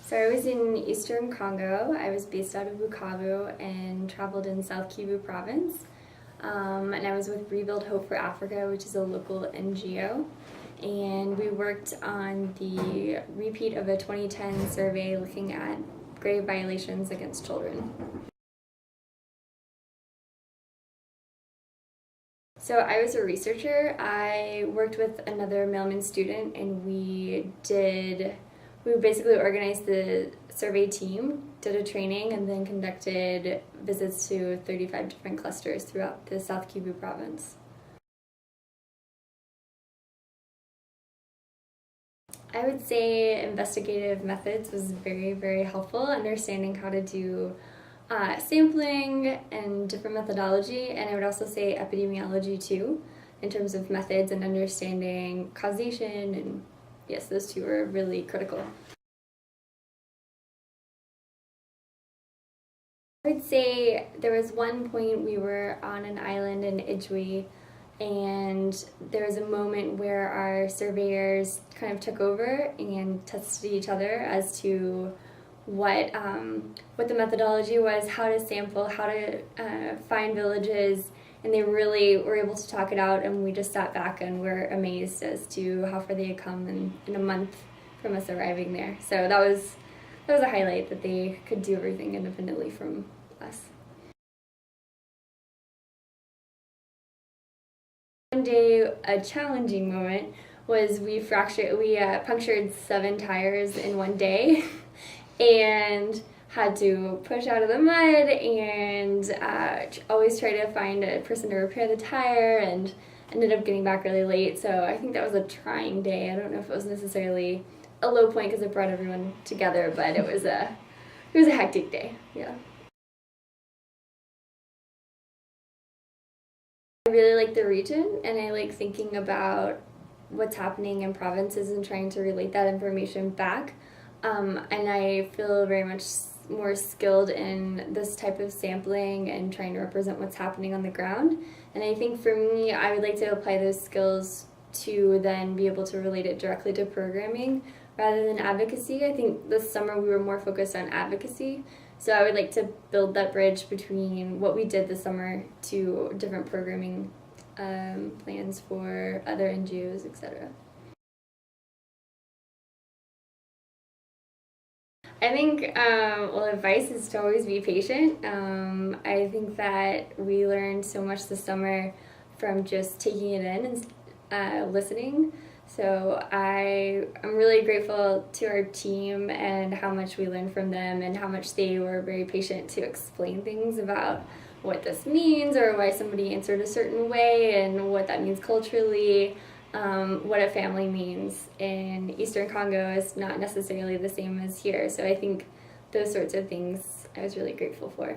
So I was in Eastern Congo. I was based out of Bukavu and traveled in South Kivu province. And I was with Rebuild Hope for Africa, which is a local NGO. And we worked on the repeat of a 2010 survey looking at grave violations against children. So I was a researcher. I worked with another Mailman student, and we basically organized the survey team, did a training, and then conducted visits to 35 different clusters throughout the South Kivu province. I would say investigative methods was very, very helpful, understanding how to do sampling and different methodology, and I would also say epidemiology too, in terms of methods and understanding causation, and yes, those two are really critical. I would say there was one point we were on an island in Ijwi, and there was a moment where our surveyors kind of took over and tested each other as to what the methodology was, how to sample, how to find villages, and they really were able to talk it out, and we just sat back and were amazed as to how far they had come in a month from us arriving there. So that was a highlight, that they could do everything independently from us. One day, a challenging moment was we punctured 7 tires in one day and had to push out of the mud and always try to find a person to repair the tire, and ended up getting back really late. So I think that was a trying day. I don't know if it was necessarily a low point because it brought everyone together, but it was a hectic day. Yeah. I really like the region, and I like thinking about what's happening in provinces and trying to relate that information back. And I feel very much more skilled in this type of sampling and trying to represent what's happening on the ground. And I think for me, I would like to apply those skills to then be able to relate it directly to programming rather than advocacy. I think this summer we were more focused on advocacy. So I would like to build that bridge between what we did this summer to different programming plans for other NGOs, etc. I think, advice is to always be patient. I think that we learned so much this summer from just taking it in and listening. So I'm really grateful to our team and how much we learned from them, and how much they were very patient to explain things about what this means, or why somebody answered a certain way, and what that means culturally. What a family means in Eastern Congo is not necessarily the same as here. So I think those sorts of things I was really grateful for.